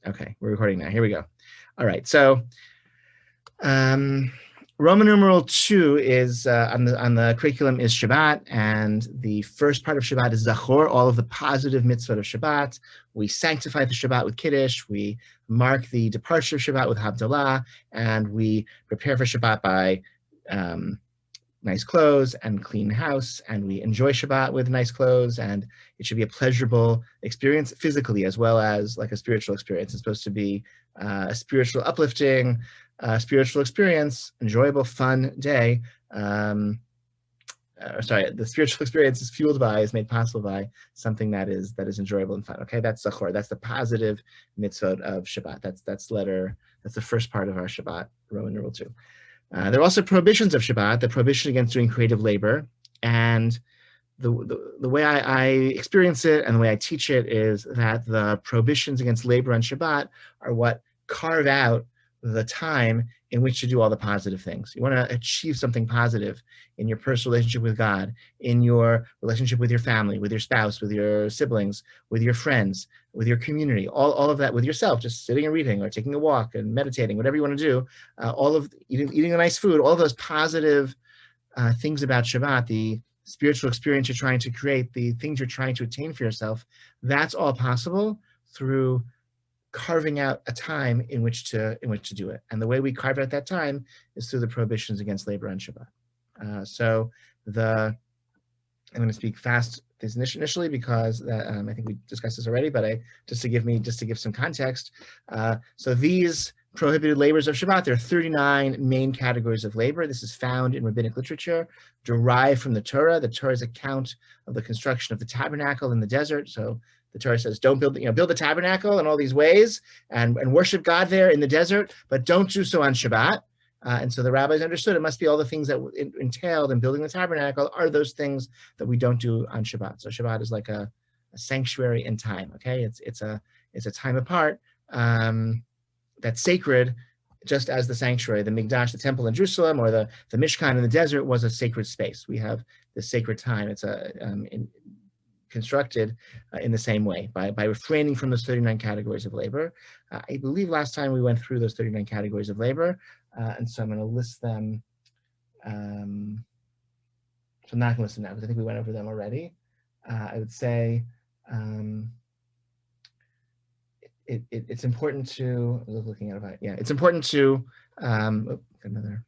Okay, we're recording now. Here we go. All right, so Roman numeral 2 is on the curriculum is Shabbat, and the first part of Shabbat is Zachor, all of the positive mitzvot of Shabbat. We sanctify the Shabbat with Kiddush, we mark the departure of Shabbat with Havdalah, and we prepare for Shabbat by nice clothes and clean house, and we enjoy Shabbat with nice clothes, and it should be a pleasurable experience physically as well as like a spiritual experience. It's supposed to be a spiritual uplifting, spiritual experience, enjoyable, fun day. The spiritual experience is fueled by, is made possible by something that is enjoyable and fun. Okay, that's Zachor. That's the positive mitzvot of Shabbat. That's the first part of our Shabbat, Roman numeral 2. There are also prohibitions of Shabbat, the prohibition against doing creative labor. And the way I experience it and the way I teach it is that the prohibitions against labor on Shabbat are what carve out the time in which to do all the positive things. You want to achieve something positive in your personal relationship with God, in your relationship with your family, with your spouse, with your siblings, with your friends, with your community, all of that, with yourself, just sitting and reading or taking a walk and meditating, whatever you want to do, all of eating a nice food, all of those positive things about Shabbat, the spiritual experience you're trying to create, the things you're trying to attain for yourself, that's all possible through carving out a time in which to do it. And the way we carve out that time is through the prohibitions against labor on Shabbat. So I'm going to speak fast initially because I think we discussed this already, but just to give some context. So these prohibited labors of Shabbat, there are 39 main categories of labor. This is found in rabbinic literature, derived from the Torah. The Torah's account of the construction of the tabernacle in the desert. So the Torah says, don't build the tabernacle in all these ways and worship God there in the desert, but don't do so on Shabbat. And so the rabbis understood it must be all the things that entailed in building the tabernacle are those things that we don't do on Shabbat. So Shabbat is like a sanctuary in time. Okay, it's a time apart that's sacred, just as the sanctuary, the Mikdash, the temple in Jerusalem, or the Mishkan in the desert was a sacred space. We have this sacred time. It's constructed in the same way by refraining from those 39 categories of labor. I believe last time we went through those 39 categories of labor, and so I'm going to list them. So I'm not going to list them now because I think we went over them already. I would say it's important to, I was looking at it, yeah, it's important to, another,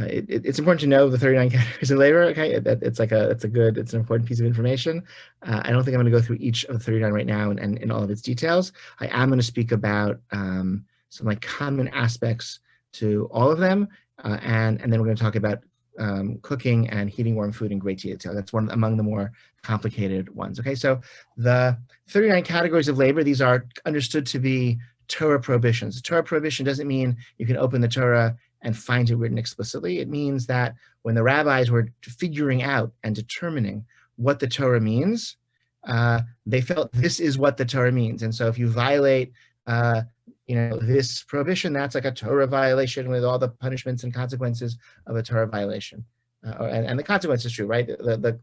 it's important to know the 39 categories of labor. Okay, it's an important piece of information. I don't think I'm going to go through each of the 39 right now and in all of its details. I am going to speak about some like common aspects to all of them, and then we're going to talk about cooking and heating warm food in great detail. That's one among the more complicated ones. Okay, so the 39 categories of labor, these are understood to be Torah prohibitions. The Torah prohibition doesn't mean you can open the Torah and find it written explicitly. It means that when the rabbis were figuring out and determining what the Torah means, they felt this is what the Torah means. And so if you violate this prohibition, that's like a Torah violation with all the punishments and consequences of a Torah violation. And the consequence is true, right? The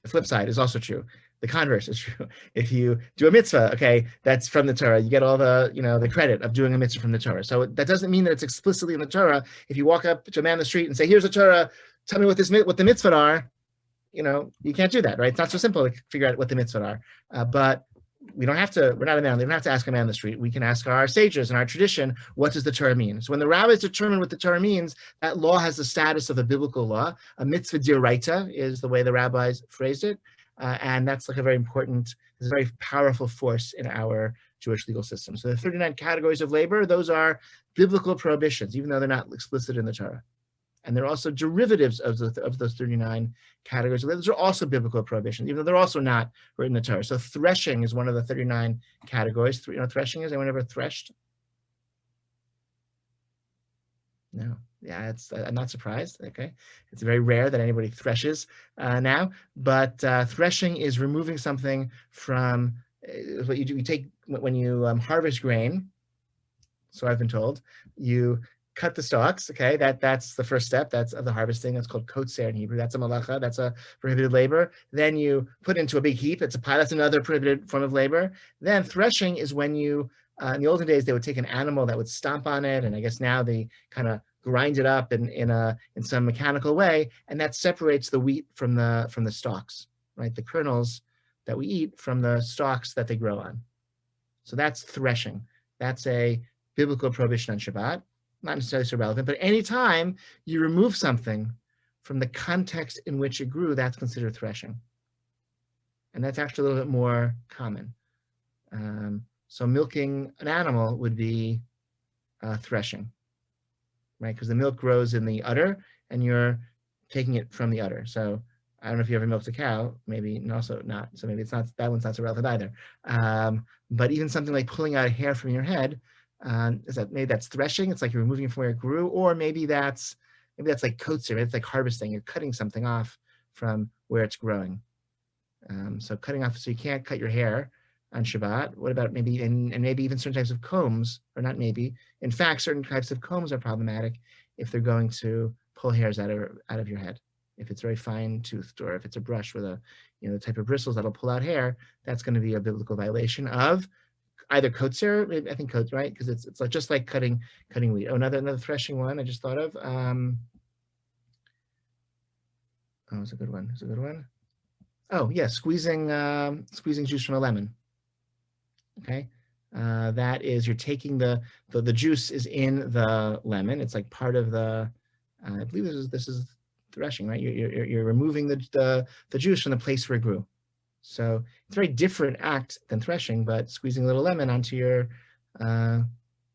flip side is also true. The converse is true. If you do a mitzvah, okay, that's from the Torah. You get all the, the credit of doing a mitzvah from the Torah. So that doesn't mean that it's explicitly in the Torah. If you walk up to a man in the street and say, "Here's a Torah, tell me what the mitzvah are," you can't do that, right? It's not so simple to figure out what the mitzvah are. But we don't have to. We're not a man. We don't have to ask a man in the street. We can ask our sages and our tradition, what does the Torah mean? So when the rabbis determine what the Torah means, that law has the status of a biblical law. A mitzvah d'oraita is the way the rabbis phrased it. And that's like a very important, it's a very powerful force in our Jewish legal system. So the 39 categories of labor, those are biblical prohibitions, even though they're not explicit in the Torah. And they're also derivatives of those 39 categories of labor. Those are also biblical prohibitions, even though they're also not written in the Torah. So threshing is one of the 39 categories. Threshing is, anyone ever threshed? No. Yeah, I'm not surprised. Okay, it's very rare that anybody threshes now. But threshing is removing something from what you do. You take when you harvest grain. So I've been told you cut the stalks. Okay, that's the first step. That's of the harvesting. That's called kotzer in Hebrew. That's a malacha. That's a prohibited labor. Then you put into a big heap. It's a pile. That's another prohibited form of labor. Then threshing is when you, in the olden days, they would take an animal that would stomp on it, and I guess now they kind of grind it up in some mechanical way, and that separates the wheat from the stalks, right? The kernels that we eat from the stalks that they grow on. So that's threshing. That's a biblical prohibition on Shabbat. Not necessarily so relevant, but anytime you remove something from the context in which it grew, that's considered threshing. And that's actually a little bit more common. So milking an animal would be threshing, right? Because the milk grows in the udder, and you're taking it from the udder. So I don't know if you ever milked a cow, maybe also not. So maybe it's not, that one's not so relevant either. But even something like pulling out a hair from your head, maybe that's threshing. It's like you're removing it from where it grew, or maybe that's like kotzer. It's like harvesting. You're cutting something off from where it's growing. So cutting off, so you can't cut your hair on Shabbat. What about maybe, and maybe even certain types of combs, or not maybe, in fact, certain types of combs are problematic if they're going to pull hairs out of your head. If it's very fine toothed, or if it's a brush with the type of bristles that'll pull out hair, that's going to be a biblical violation of either kotzer, I think kotzer, right? Because it's like just like cutting wheat. Oh, another threshing one I just thought of. It's a good one. It's a good one. Oh yeah, squeezing juice from a lemon. Okay, that is, you're taking the juice is in the lemon. It's like part of the. I believe this is threshing, right? You're removing the juice from the place where it grew. So it's a very different act than threshing, but squeezing a little lemon onto your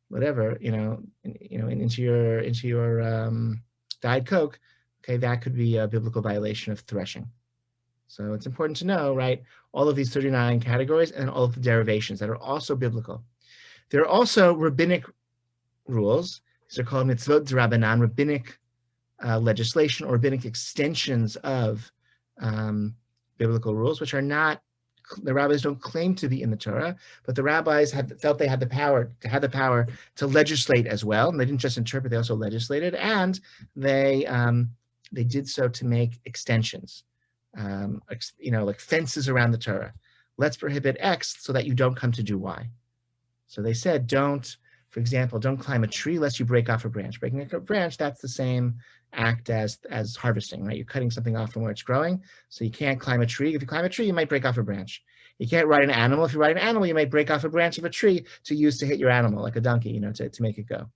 whatever, into your Diet Coke, okay, that could be a biblical violation of threshing. So it's important to know, right, all of these 39 categories and all of the derivations that are also biblical. There are also rabbinic rules. These are called mitzvot d'Rabbanan, rabbinic legislation or rabbinic extensions of biblical rules, which are not, the rabbis don't claim to be in the Torah, but the rabbis felt they had the power to legislate as well. And they didn't just interpret, they also legislated, and they did so to make extensions, like fences around the Torah. Let's prohibit X so that you don't come to do Y. So they said, for example, don't climb a tree lest you break off a branch. Breaking a branch, that's the same act as harvesting, right? You're cutting something off from where it's growing, so you can't climb a tree. If you climb a tree, you might break off a branch. You can't ride an animal. If you ride an animal, you might break off a branch of a tree to use to hit your animal, like a donkey, to make it go.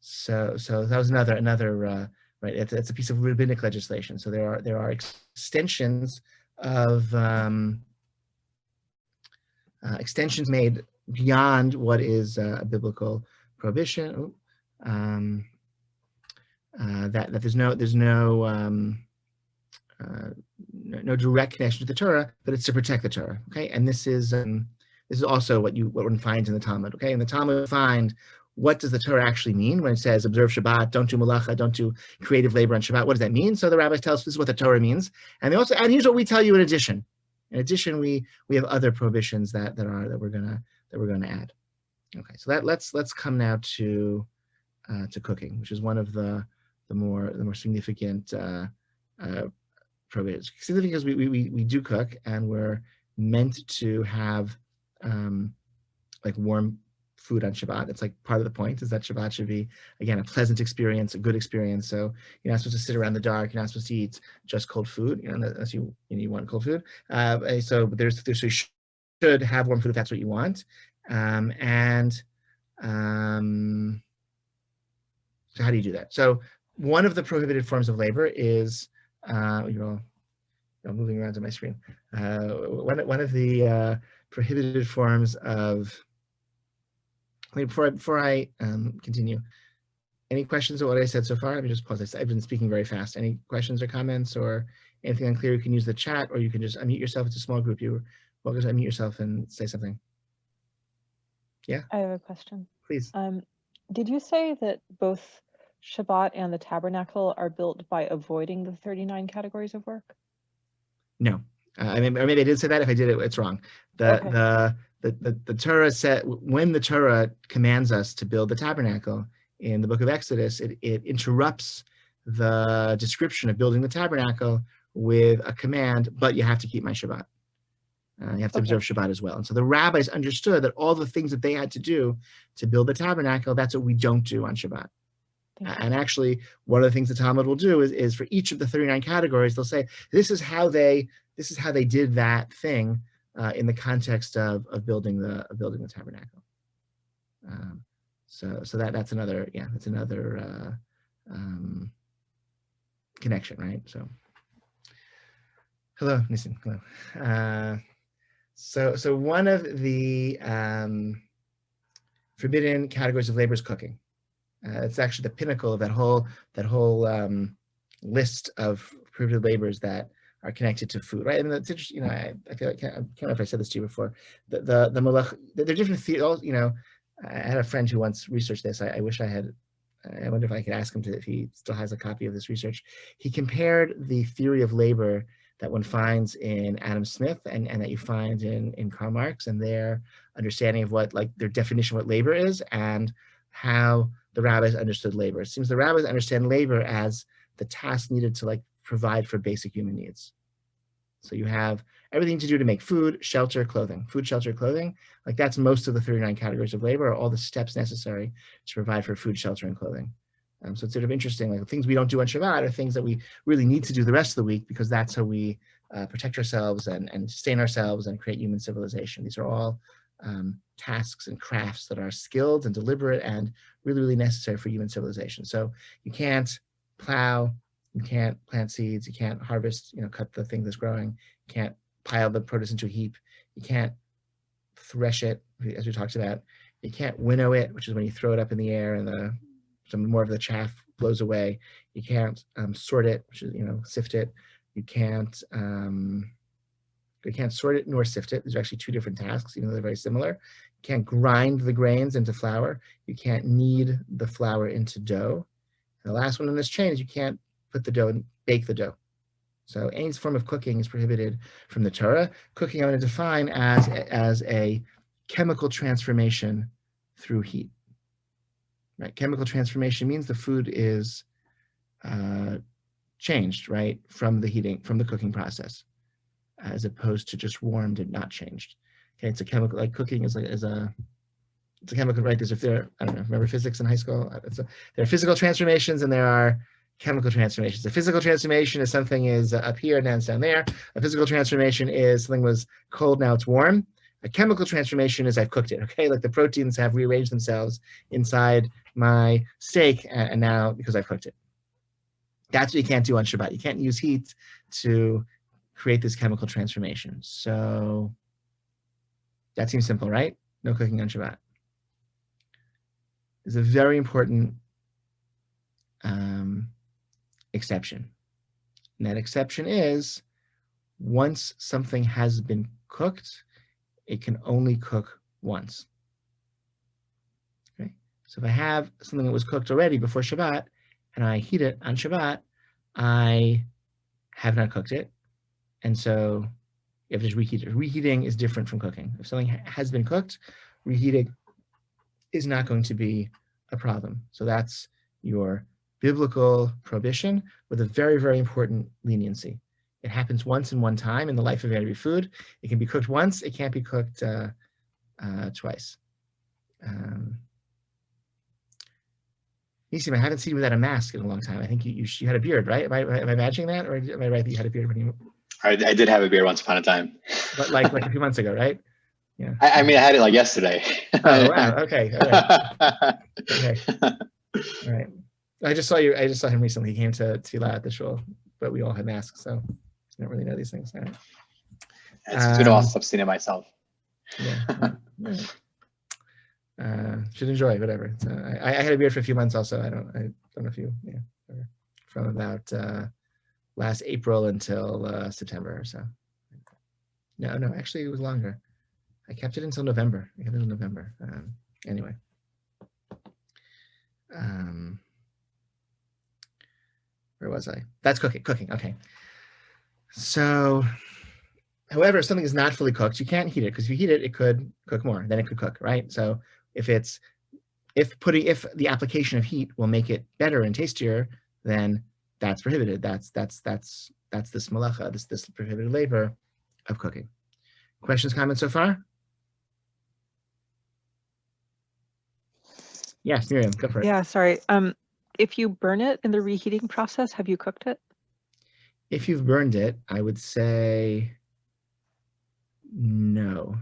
So that was another right. It's a piece of rabbinic legislation. So there are extensions of extensions made beyond what is a biblical prohibition. That there's no direct connection to the Torah, but it's to protect the Torah. Okay, and this is also what one finds in the Talmud. Okay, in the Talmud we find, what does the Torah actually mean when it says observe Shabbat, don't do malacha, don't do creative labor on Shabbat? What does that mean? So the rabbis tell us this is what the Torah means, and they also, and here's what we tell you in addition. In addition, we have other prohibitions that we're gonna add. Okay, so let's come now to cooking, which is one of the more significant prohibitions. Significant because we do cook, and we're meant to have like warm food on Shabbat. It's like part of the point is that Shabbat should be, again, a pleasant experience, a good experience. So you're not supposed to sit around the dark. You're not supposed to eat just cold food, unless you want cold food. So you should have warm food if that's what you want. So how do you do that? So one of the prohibited forms of labor is, you're moving around on my screen. One of the prohibited forms of, before I continue, any questions on what I said so far? Let me just pause. I've been speaking very fast. Any questions or comments or anything unclear? You can use the chat, or you can just unmute yourself. It's a small group. You're welcome to unmute yourself and say something. Yeah? I have a question. Please. Did you say that both Shabbat and the tabernacle are built by avoiding the 39 categories of work? No. Or maybe I did say that. If I did it, it's wrong. The the Torah said, when the Torah commands us to build the tabernacle in the book of Exodus, it interrupts the description of building the tabernacle with a command, but you have to keep my Shabbat. You have to observe Shabbat as well. And so the rabbis understood that all the things that they had to do to build the tabernacle, that's what we don't do on Shabbat. And actually, one of the things the Talmud will do is for each of the 39 categories, they'll say, this is how they did that thing in the context of building the tabernacle. So that's another connection, right? So hello, Nissen. Hello. So one of the forbidden categories of labor is cooking. It's actually the pinnacle of that whole list of prohibited labors that are connected to food, right? And it's interesting, I feel like, I can't remember if I said this to you before. The malach, there are different theories. I had a friend who once researched this. I wish I had. I wonder if I could ask him if he still has a copy of this research. He compared the theory of labor that one finds in Adam Smith and that you find in Karl Marx and their understanding of what, like, their definition of what labor is and how the rabbis understood labor. It seems the rabbis understand labor as the task needed to, like, provide for basic human needs. So you have everything to do to make food, shelter, clothing. Food, shelter, clothing. Like, that's most of the 39 categories of labor, are all the steps necessary to provide for food, shelter, and clothing. So it's sort of interesting, like, the things we don't do on Shabbat are things that we really need to do the rest of the week, because that's how we protect ourselves and sustain ourselves and create human civilization. These are all tasks and crafts that are skilled and deliberate and really, really necessary for human civilization. So you can't plow, you can't plant seeds, you can't harvest, cut the thing that's growing, you can't pile the produce into a heap, you can't thresh it, as we talked about, you can't winnow it, which is when you throw it up in the air and some more of the chaff blows away. You can't sort it, which is, sift it. You can't sort it nor sift it. These are actually two different tasks, even though they're very similar. You can't grind the grains into flour. You can't knead the flour into dough. And the last one in this chain is you can't put the dough and bake the dough. So any form of cooking is prohibited from the Torah. Cooking I'm going to define as a chemical transformation through heat. Right? Chemical transformation means the food is changed, right, from the cooking process, as opposed to just warmed and not changed. Okay, it's a chemical, like cooking is a chemical, right? I don't know, remember physics in high school? There are physical transformations and there are chemical transformations. A physical transformation is something is up here, now it's down there. A physical transformation is something was cold, now it's warm. A chemical transformation is I've cooked it, okay? Like the proteins have rearranged themselves inside my steak and now because I've cooked it. That's what you can't do on Shabbat. You can't use heat to create this chemical transformation. So that seems simple, right? No cooking on Shabbat. There's a very important exception. And that exception is once something has been cooked, it can only cook once. Okay? So if I have something that was cooked already before Shabbat and I heat it on Shabbat, I have not cooked it. And so you have to just reheat it. Reheating is different from cooking. If something has been cooked, reheating is not going to be a problem. So that's your biblical prohibition with a very, very important leniency. It happens once and one time in the life of every food. It can be cooked once. It can't be cooked twice. Nisim, I haven't seen you without a mask in a long time. I think you had a beard, right? Am I imagining that, or am I right that you had a beard when you? I did have a beard once upon a time. But like a few months ago, right? Yeah. I mean, I had it like yesterday. Oh wow! Okay. All right. Okay. All right. I just saw him recently. He came to Tila at the shul, but we all had masks, so I don't really know these things. All right. It's good to also abstain it myself. Yeah. Should enjoy whatever. I had a beard for a few months also. I don't know if you from about last April until September or so. No, actually it was longer. I kept it until November. Anyway. Where was I? That's cooking. Okay. So However, if something is not fully cooked, you can't heat it, because if you heat it, it could cook more. Then it could cook, right? So if the application of heat will make it better and tastier, then that's prohibited. That's this malacha, this prohibited labor of cooking. Questions, comments so far? Yes, Miriam, go for it. Yeah, sorry. If you burn it in the reheating process, have you cooked it? If you've burned it, I would say no.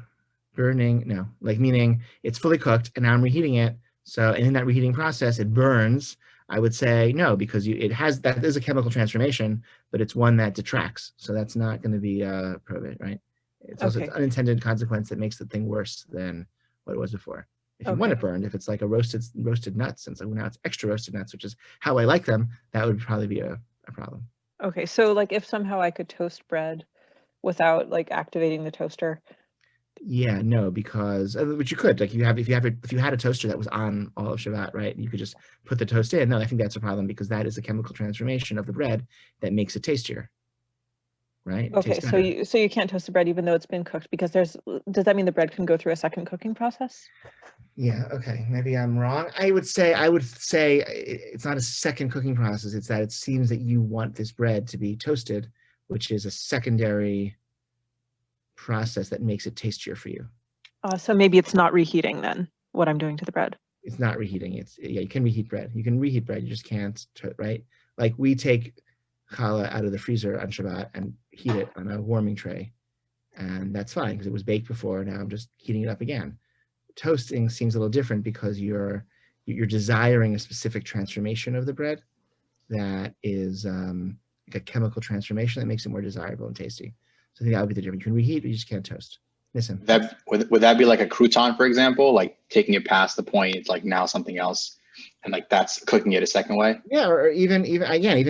Burning, no. Like, meaning it's fully cooked and now I'm reheating it. So, and in that reheating process, it burns. I would say no, because that is a chemical transformation, but it's one that detracts. So that's not going to be prohibited, right? It's also Okay. an unintended consequence that makes the thing worse than what it was before. If you want it burned, if it's like a roasted nuts, and so now it's extra roasted nuts, which is how I like them, that would probably be a problem. Okay, so like if somehow I could toast bread without like activating the toaster. Yeah, no, because which you could, like, if you had a toaster that was on all of Shabbat, right? You could just put the toast in. No, I think that's a problem, because that is a chemical transformation of the bread that makes it tastier, right? Okay, so you can't toast the bread even though it's been cooked, because does that mean the bread can go through a second cooking process? Yeah, okay, maybe I'm wrong. I would say it's not a second cooking process. It's that it seems that you want this bread to be toasted, which is a secondary process that makes it tastier for you. So maybe it's not reheating then, what I'm doing to the bread. It's not reheating. You can reheat bread. You can reheat bread. You just can't, right? Like, we take challah out of the freezer on Shabbat and heat it on a warming tray, and that's fine because it was baked before. Now I'm just heating it up again. Toasting seems a little different, because you're desiring a specific transformation of the bread that is like a chemical transformation that makes it more desirable and tasty. So I think that would be the difference. You can reheat, but you just can't toast. Listen. Would that be like a crouton, for example, like taking it past the point, it's like now something else, and like that's cooking it a second way? Yeah, or even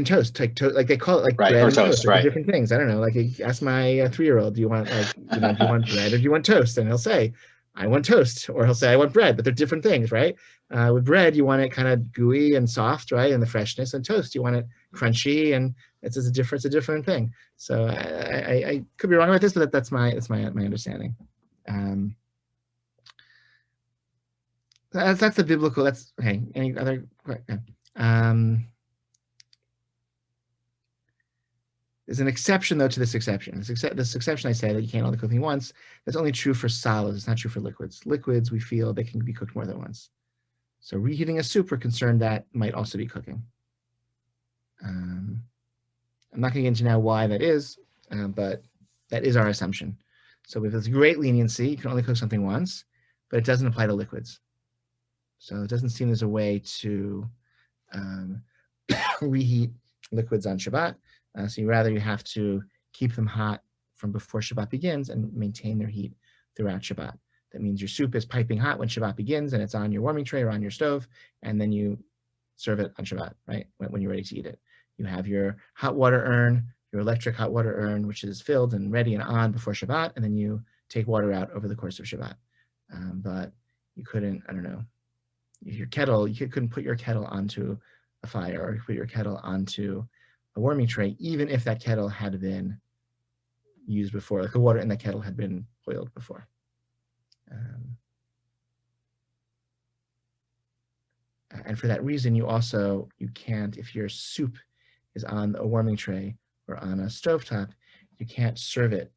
toast, like they call it, like, right, bread or and toast, like right? different things. I don't know. Like, ask my 3-year-old, do you want, like, do you want bread or do you want toast? And he'll say, I want toast, or he'll say, I want bread. But they're different things, right? With bread, you want it kind of gooey and soft, right, and the freshness. And toast, you want it crunchy, and it's a different thing. So I could be wrong about this, but that's my understanding. That's the biblical. That's okay. Any other? There's an exception, though, to this exception. This exception, I say, that you can't only cook things once. That's only true for solids. It's not true for liquids. Liquids, we feel they can be cooked more than once. So reheating a soup, we're concerned that might also be cooking. I'm not going to get into now why that is, but that is our assumption. So with this great leniency, you can only cook something once, but it doesn't apply to liquids. So it doesn't seem there's a way to reheat liquids on Shabbat. So you have to keep them hot from before Shabbat begins and maintain their heat throughout Shabbat. That means your soup is piping hot when Shabbat begins and it's on your warming tray or on your stove, and then you serve it on Shabbat, right? When you're ready to eat it. You have your hot water urn, your electric hot water urn, which is filled and ready and on before Shabbat, and then you take water out over the course of Shabbat. But you couldn't, I don't know, your kettle, you couldn't put your kettle onto a fire or put your kettle onto a warming tray, even if that kettle had been used before, like the water in that kettle had been boiled before. And for that reason, you can't, if your soup is on a warming tray or on a stovetop, you can't serve it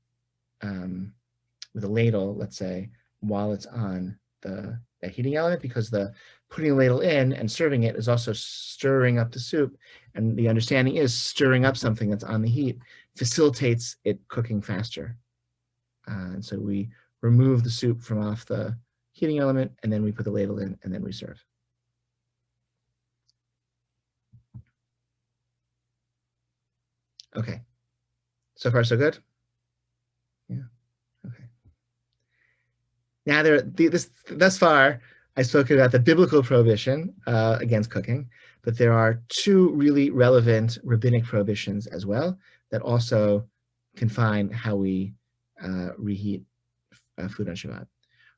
with a ladle, let's say, while it's on that heating element, because the putting the ladle in and serving it is also stirring up the soup. And the understanding is stirring up something that's on the heat facilitates it cooking faster. And so we remove the soup from off the heating element, and then we put the ladle in, and then we serve. Okay. So far, so good? Yeah. Okay. Now, thus far, I've spoken about the biblical prohibition against cooking, but there are two really relevant rabbinic prohibitions as well that also confine how we reheat food on Shabbat.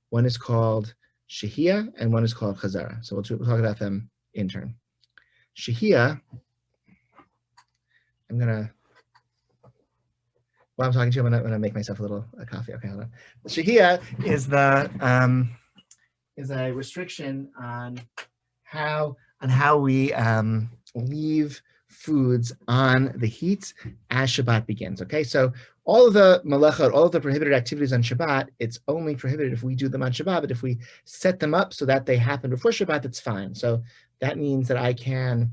One is called shehiyah and one is called Hazara. So we'll talk about them in turn. Shehiyah, I'm going to while I'm talking to you, I'm gonna make myself a little coffee. Okay, hold on. Shahia is a restriction on how we leave foods on the heat as Shabbat begins. Okay, so all of the malachot, all of the prohibited activities on Shabbat, it's only prohibited if we do them on Shabbat. But if we set them up so that they happen before Shabbat, that's fine. So that means that I can't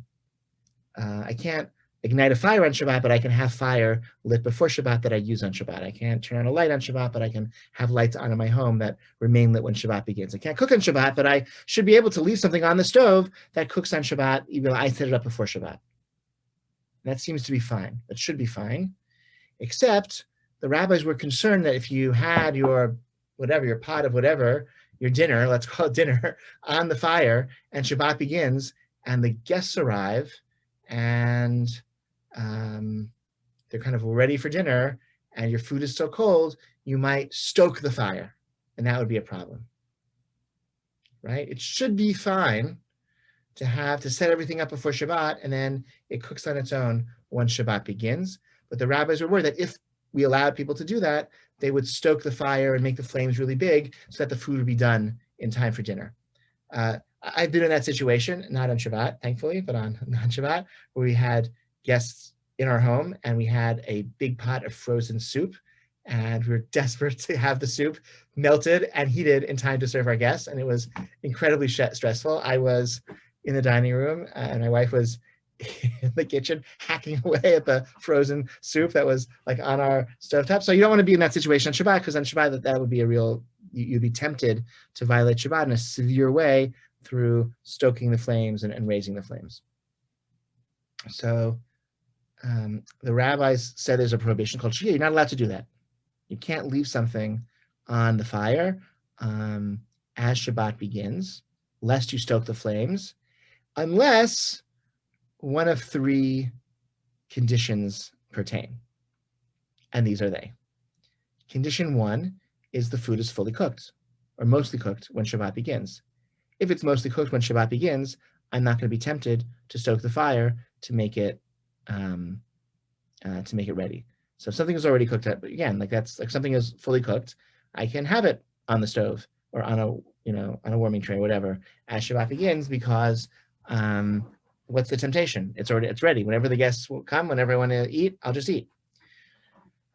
ignite a fire on Shabbat, but I can have fire lit before Shabbat that I use on Shabbat. I can't turn on a light on Shabbat, but I can have lights on in my home that remain lit when Shabbat begins. I can't cook on Shabbat, but I should be able to leave something on the stove that cooks on Shabbat, even though I set it up before Shabbat. That seems to be fine. That should be fine, except the rabbis were concerned that if you had your pot of whatever, your dinner, let's call it dinner, on the fire, and Shabbat begins, and the guests arrive, and they're kind of ready for dinner, and your food is so cold, you might stoke the fire, and that would be a problem, right? It should be fine to set everything up before Shabbat, and then it cooks on its own once Shabbat begins. But the rabbis were worried that if we allowed people to do that, they would stoke the fire and make the flames really big so that the food would be done in time for dinner. I've been in that situation, not on Shabbat, thankfully, but on non-Shabbat, where we had guests in our home and we had a big pot of frozen soup, and we were desperate to have the soup melted and heated in time to serve our guests, and it was incredibly stressful. I was in the dining room and my wife was in the kitchen hacking away at the frozen soup that was like on our stovetop. So you don't want to be in that situation on Shabbat, because on Shabbat that would be you'd be tempted to violate Shabbat in a severe way through stoking the flames and raising the flames. So the rabbis said there's a prohibition called Shia. You're not allowed to do that. You can't leave something on the fire as Shabbat begins, lest you stoke the flames, unless one of three conditions pertain. And these are they. Condition one is the food is fully cooked or mostly cooked when Shabbat begins. If it's mostly cooked when Shabbat begins, I'm not going to be tempted to stoke the fire to make it ready. So if something is already cooked up, again, like that's like something is fully cooked, I can have it on the stove or on a warming tray, whatever, as Shabbat begins, because what's the temptation? It's ready. Whenever the guests will come, whenever I want to eat, I'll just eat.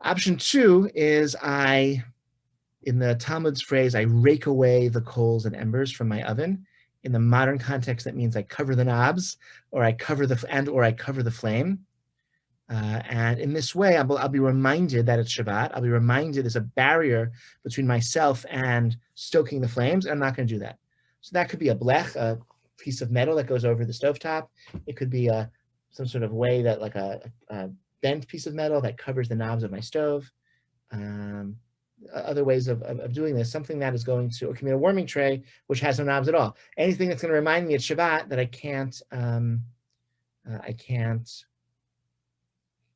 Option two is in the Talmud's phrase, I rake away the coals and embers from my oven. In the modern context, that means I cover the knobs, or I cover the flame. And in this way, I'll be reminded that it's Shabbat. I'll be reminded there's a barrier between myself and stoking the flames, and I'm not going to do that. So that could be a blech, a piece of metal that goes over the stovetop. It could be some sort of way that like a bent piece of metal that covers the knobs of my stove. Other ways of doing this, something that is going to, or can be a warming tray which has no knobs at all. Anything that's going to remind me it's Shabbat that I can't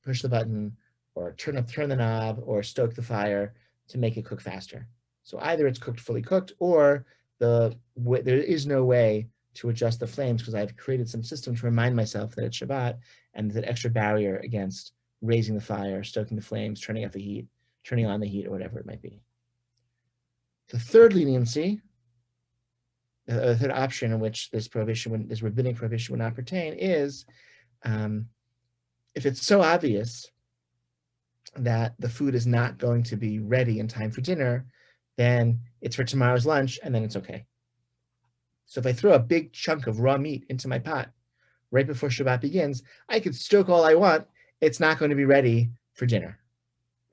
push the button or turn the knob or stoke the fire to make it cook faster. So either it's fully cooked, or there is no way to adjust the flames because I've created some system to remind myself that it's Shabbat, and there's an extra barrier against raising the fire, stoking the flames, turning on the heat, or whatever it might be. The third leniency, the third option in which this rabbinic prohibition would not pertain is if it's so obvious that the food is not going to be ready in time for dinner, then it's for tomorrow's lunch, and then it's okay. So if I throw a big chunk of raw meat into my pot right before Shabbat begins, I could stoke all I want. It's not going to be ready for dinner.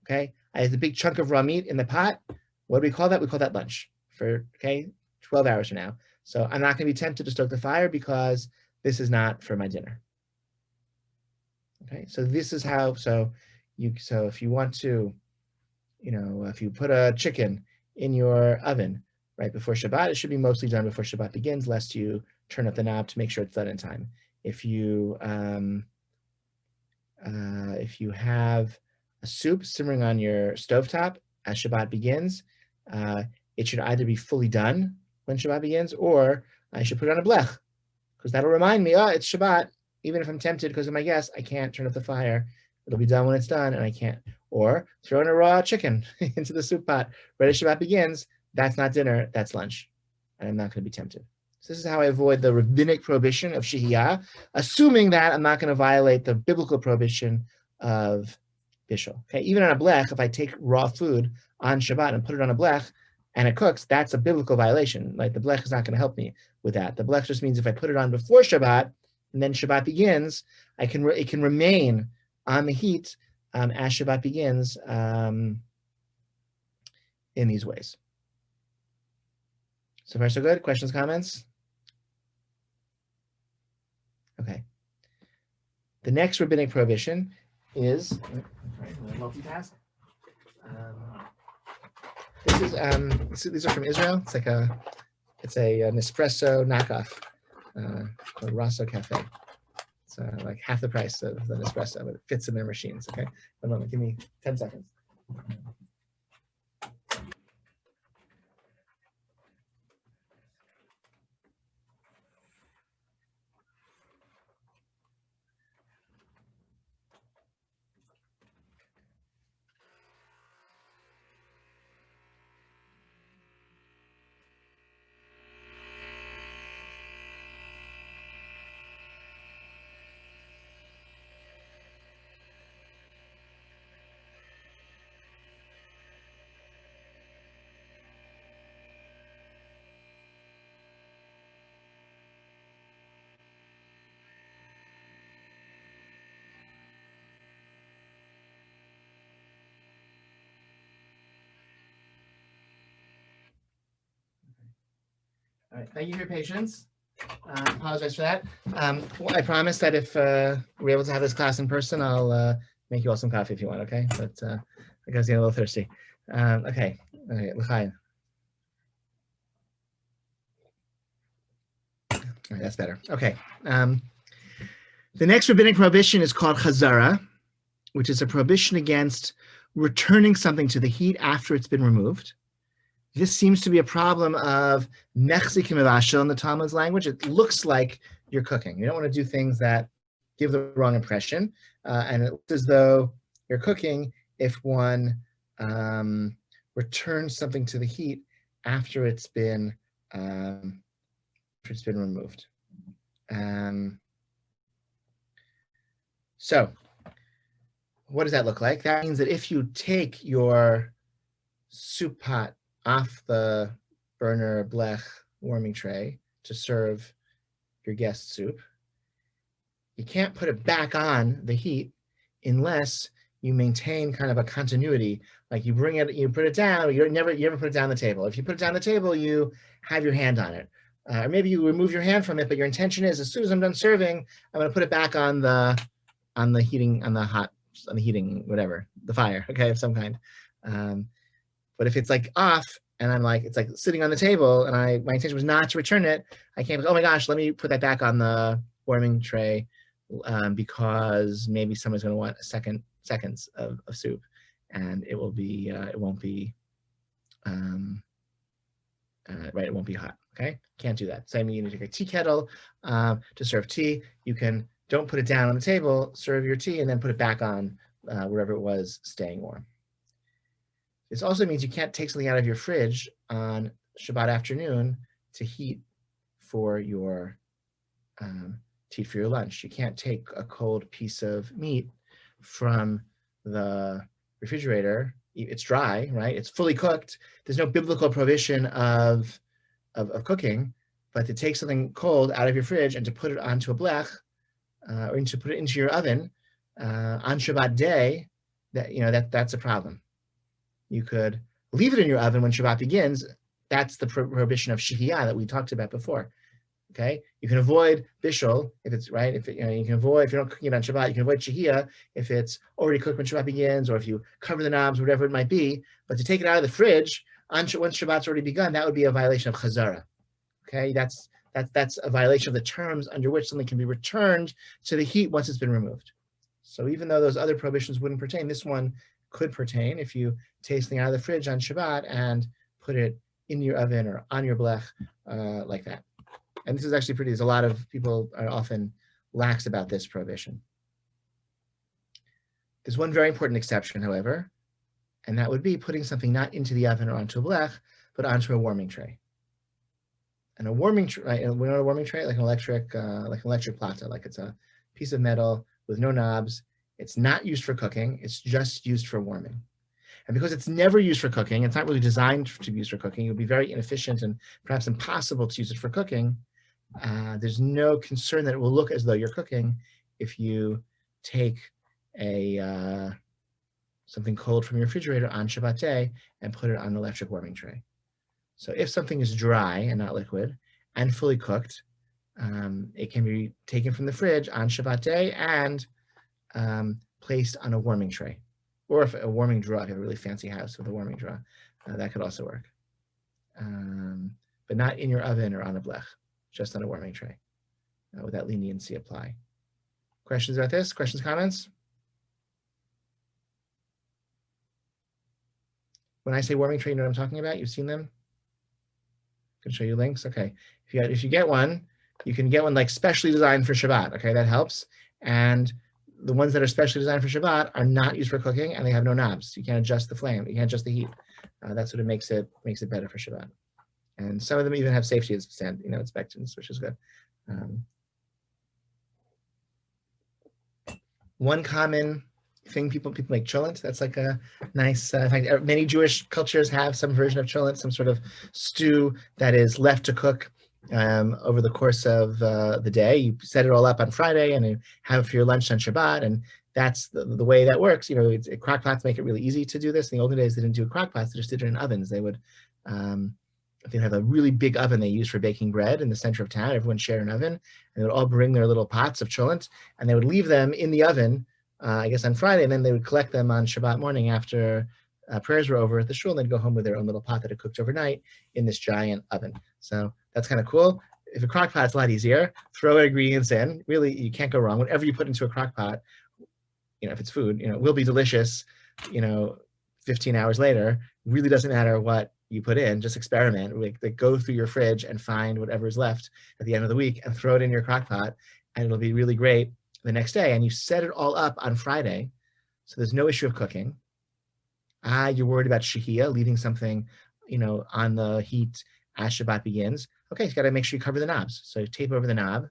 Okay? I have a big chunk of raw meat in the pot. What do we call that? We call that lunch for 12 hours from now. So I'm not going to be tempted to stoke the fire because this is not for my dinner. Okay, so this is how. So if you want to, if you put a chicken in your oven right before Shabbat, it should be mostly done before Shabbat begins, lest you turn up the knob to make sure it's done in time. If you have a soup simmering on your stovetop as Shabbat begins, it should either be fully done when Shabbat begins, or I should put it on a blech, because that'll remind me, it's Shabbat. Even if I'm tempted because of my guests, I can't turn up the fire. It'll be done when it's done, and I can't. Or throw in a raw chicken into the soup pot right as Shabbat begins. That's not dinner, that's lunch. And I'm not going to be tempted. So this is how I avoid the rabbinic prohibition of shehiyah, assuming that I'm not going to violate the biblical prohibition of bishul. Okay, even on a blech, if I take raw food on Shabbat and put it on a blech and it cooks, that's a biblical violation. Like the blech is not going to help me with that. The blech just means if I put it on before Shabbat and then Shabbat begins, it can remain on the heat as Shabbat begins in these ways. So far, so good. Questions, comments? Okay. The next rabbinic prohibition is, sorry, multitask. These are from Israel. It's an espresso knockoff called Rosso Cafe. It's like half the price of an espresso, but it fits in their machines. Okay, 1 moment. Give me 10 seconds. All right, thank you for your patience. Apologize for that. Well, I promise that if we're able to have this class in person, I'll make you all some coffee if you want, okay? But I guess getting a little thirsty. Okay, l'chaim. All right, that's better. Okay. The next rabbinic prohibition is called Hazara, which is a prohibition against returning something to the heat after it's been removed. This seems to be a problem of mechzik mevashel in the Talmud's language. It looks like you're cooking. You don't want to do things that give the wrong impression. And it looks as though you're cooking if one returns something to the heat after it's been removed. So what does that look like? That means that if you take your soup pot off the burner blech warming tray to serve your guest soup, you can't put it back on the heat unless you maintain kind of a continuity. Like you bring it, you put it down, you never put it down the table. If you put it down the table, you have your hand on it. Or maybe you remove your hand from it, but your intention is as soon as I'm done serving, I'm going to put it back on the heating, whatever, the fire, okay, of some kind. But if it's like off and I'm like, it's like sitting on the table and my intention was not to return it, I can't, oh my gosh, let me put that back on the warming tray because maybe someone's going to want seconds of soup and it won't be right, it won't be hot, okay? Can't do that. Same, you need to take a tea kettle to serve tea. You don't put it down on the table, serve your tea, and then put it back on wherever it was staying warm. This also means you can't take something out of your fridge on Shabbat afternoon to heat for your lunch. You can't take a cold piece of meat from the refrigerator. It's dry, right? It's fully cooked. There's no biblical prohibition of cooking, but to take something cold out of your fridge and to put it onto a blech or to put it into your oven on Shabbat day, that's a problem. You could leave it in your oven when Shabbat begins. That's the prohibition of shehiyah that we talked about before. Okay, you can avoid bishul if it's right. If you can avoid, if you're not cooking it on Shabbat, you can avoid shehiyah if it's already cooked when Shabbat begins, or if you cover the knobs, whatever it might be. But to take it out of the fridge once Shabbat's already begun, that would be a violation of Hazara. Okay, that's a violation of the terms under which something can be returned to the heat once it's been removed. So even though those other prohibitions wouldn't pertain, this one could pertain if you take something out of the fridge on Shabbat and put it in your oven or on your blech like that. And this is actually there's a lot of people are often lax about this prohibition. There's one very important exception, however, and that would be putting something not into the oven or onto a blech, but onto a warming tray. And a warming tray, we know a warming tray, like an electric plata, like it's a piece of metal with no knobs. It's not used for cooking. It's just used for warming. And because it's never used for cooking, it's not really designed to be used for cooking. It would be very inefficient and perhaps impossible to use it for cooking. There's no concern that it will look as though you're cooking if you take a something cold from your refrigerator on Shabbat day and put it on an electric warming tray. So if something is dry and not liquid and fully cooked, it can be taken from the fridge on Shabbat day and placed on a warming tray. Or if a warming drawer, if you have a really fancy house with a warming drawer, that could also work. But not in your oven or on a blech, just on a warming tray. Would that leniency apply? Questions about this? Questions, comments? When I say warming tray, you know what I'm talking about? You've seen them? I can show you links. Okay. If you get one, you can get one like specially designed for Shabbat. Okay, that helps. And the ones that are specially designed for Shabbat are not used for cooking, and they have no knobs. You can't adjust the flame. You can't adjust the heat. That's what makes it better for Shabbat. And some of them even have safety inspections, which is good. One common thing people make cholent. That's like a nice. In fact, many Jewish cultures have some version of cholent, some sort of stew that is left to cook over the course of the day. You set it all up on Friday and you have it for your lunch on Shabbat, and that's the way that works. Crock pots make it really easy to do this. In the olden days, they didn't do crock pots; they just did it in ovens. They would, if they have a really big oven they use for baking bread in the center of town, everyone shared an oven, and they would all bring their little pots of cholent, and they would leave them in the oven, I guess on Friday, and then they would collect them on Shabbat morning after prayers were over at the shul, and they'd go home with their own little pot that had cooked overnight in this giant oven. So that's kind of cool. If a crock pot, it's a lot easier. Throw ingredients in. Really, you can't go wrong. Whatever you put into a crock pot, if it's food, will be delicious, 15 hours later. Really doesn't matter what you put in. Just experiment. Go through your fridge and find whatever is left at the end of the week and throw it in your crock pot, and it'll be really great the next day. And you set it all up on Friday, so there's no issue of cooking. You're worried about shehiyah, leaving something, on the heat as Shabbat begins. Okay, you got to make sure you cover the knobs. So you tape over the knob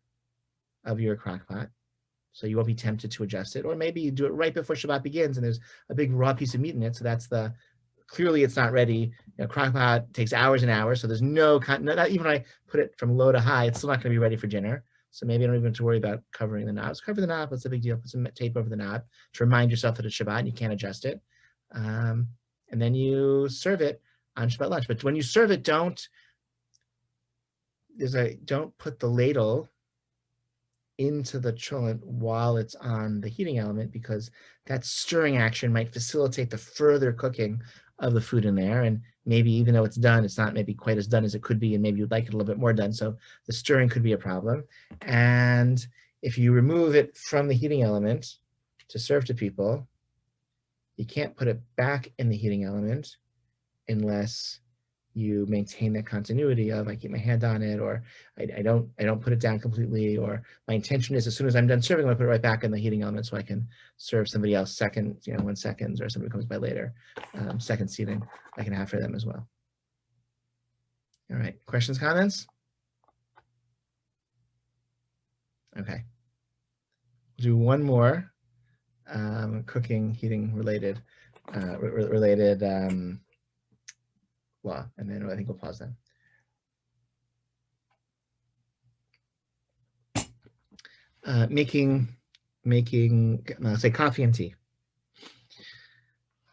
of your crock pot, so you won't be tempted to adjust it. Or maybe you do it right before Shabbat begins, and there's a big raw piece of meat in it. So that's clearly it's not ready. Crock pot takes hours and hours, so there's not even when I put it from low to high, it's still not going to be ready for dinner. So maybe I don't even have to worry about covering the knobs. Cover the knob, that's a big deal. Put some tape over the knob to remind yourself that it's Shabbat and you can't adjust it. And then you serve it on Shabbat lunch. But when you serve it, don't put the ladle into the cholent while it's on the heating element, because that stirring action might facilitate the further cooking of the food in there. And maybe even though it's done, it's not maybe quite as done as it could be, and maybe you'd like it a little bit more done. So the stirring could be a problem. And if you remove it from the heating element to serve to people, you can't put it back in the heating element unless you maintain that continuity of I keep my hand on it, or I don't put it down completely, or my intention is as soon as I'm done serving, I'm gonna put it right back in the heating element so I can serve somebody else 1 second, or somebody comes by later, second seating I can have for them as well. All right, questions, comments? Okay, we'll do one more cooking, heating related law, and then I think we'll pause then. Making say coffee and tea.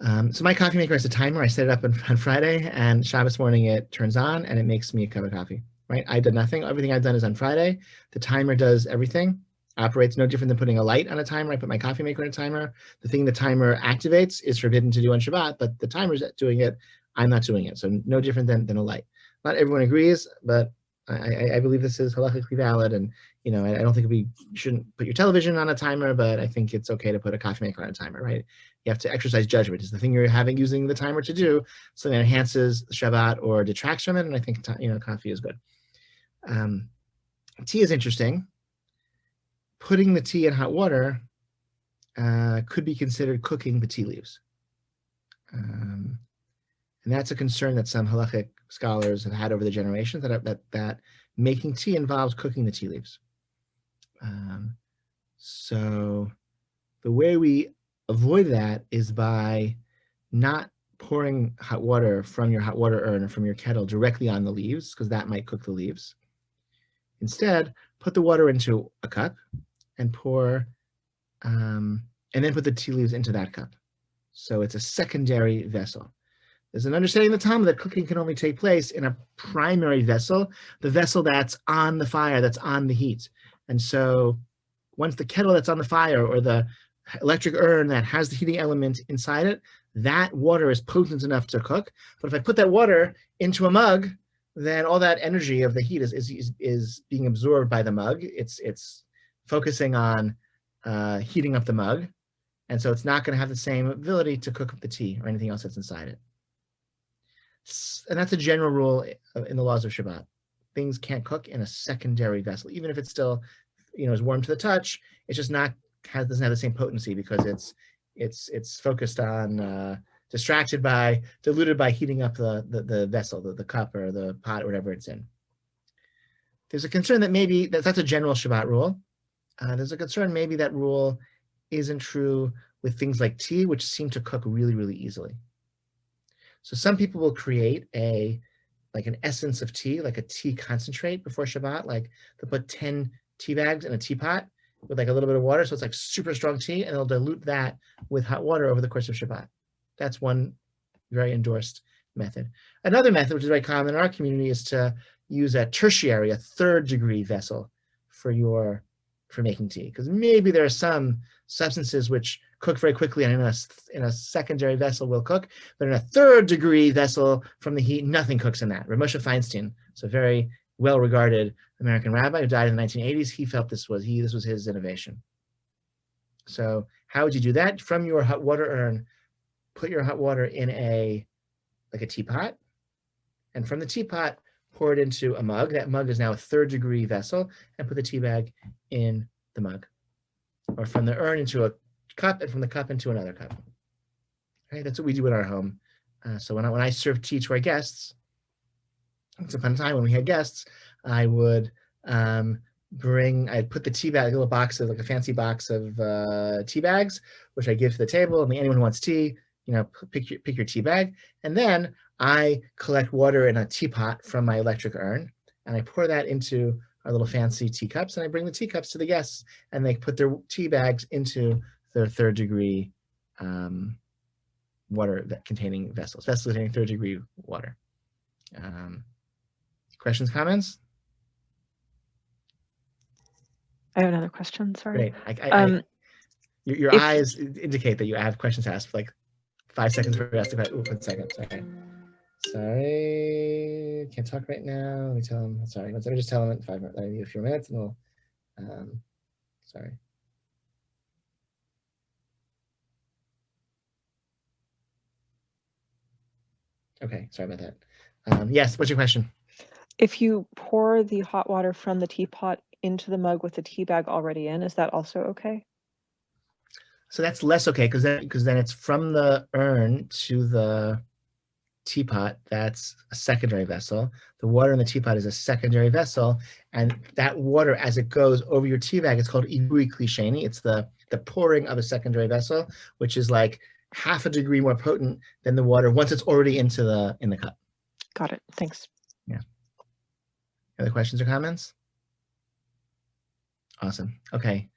So my coffee maker has a timer. I set it up on Friday, and Shabbos morning it turns on and it makes me a cup of coffee. Right? I did nothing. Everything I've done is on Friday. The timer does everything. Operates no different than putting a light on a timer. I put my coffee maker on a timer. The thing the timer activates is forbidden to do on Shabbat, but the timer's doing it. I'm not doing it. So no different than a light. Not everyone agrees, but I believe this is halakhically valid. And I don't think you shouldn't put your television on a timer, but I think it's okay to put a coffee maker on a timer, right? You have to exercise judgment. Is the thing you're using the timer to do something that enhances Shabbat or detracts from it? And I think coffee is good. Tea is interesting. Putting the tea in hot water could be considered cooking the tea leaves. And that's a concern that some halachic scholars have had over the generations, that making tea involves cooking the tea leaves. So the way we avoid that is by not pouring hot water from your hot water urn or from your kettle directly on the leaves, because that might cook the leaves. Instead, put the water into a cup and pour, and then put the tea leaves into that cup. So it's a secondary vessel. There's an understanding in the Talmud that cooking can only take place in a primary vessel, the vessel that's on the fire, that's on the heat. And so once the kettle that's on the fire or the electric urn that has the heating element inside it, that water is potent enough to cook. But if I put that water into a mug, then all that energy of the heat is being absorbed by the mug. It's focusing on heating up the mug. And so it's not going to have the same ability to cook up the tea or anything else that's inside it. And that's a general rule in the laws of Shabbat. Things can't cook in a secondary vessel, even if it's still, is warm to the touch. It's just doesn't have the same potency because it's focused on diluted by heating up the vessel, the cup or the pot or whatever it's in. There's a concern that maybe that's a general Shabbat rule. There's a concern maybe that rule isn't true with things like tea, which seem to cook really, really easily. So some people will create an essence of tea, like a tea concentrate before Shabbat. Like they'll put 10 tea bags in a teapot with like a little bit of water, so it's like super strong tea, and they'll dilute that with hot water over the course of Shabbat. That's one very endorsed method. Another method, which is very common in our community, is to use a tertiary, a third-degree vessel for making tea, because maybe there are some substances which cook very quickly and in a secondary vessel will cook, but in a third-degree vessel from the heat, nothing cooks in that. Rav Moshe Feinstein, so very well-regarded American rabbi who died in the 1980s, he felt this was his innovation. So how would you do that? From your hot water urn, put your hot water in a teapot, and from the teapot, pour it into a mug. That mug is now a third-degree vessel, and put the tea bag in the mug. Or from the urn into a cup, and from the cup into another cup. Okay, that's what we do in our home. So when I serve tea to our guests, once upon a time when we had guests, I would I'd put the tea bag, a fancy box of tea bags, which I give to the table. And anyone who wants tea, pick your tea bag. And then I collect water in a teapot from my electric urn, and I pour that into our little fancy teacups, and I bring the teacups to the guests, and they put their tea bags into their third-degree water containing vessels containing third-degree water. Questions, comments? I have another question, sorry. Great. Your eyes indicate that you have questions to ask for like 5 seconds for us to question. 1 second, sorry. Can't talk right now. Let me tell him. Sorry. Let me just tell him in 5 minutes. I need a few minutes and we'll, sorry. Okay, sorry about that. Yes, what's your question? If you pour the hot water from the teapot into the mug with the tea bag already in, is that also okay? So that's less okay because then it's from the urn to the teapot. That's a secondary vessel. The water in the teapot is a secondary vessel, and that water, as it goes over your tea bag, it's called ibui klisheni. It's the pouring of a secondary vessel, which is like half a degree more potent than the water once it's already in the cup. Got it. Thanks. Yeah. Other questions or comments? Awesome. Okay.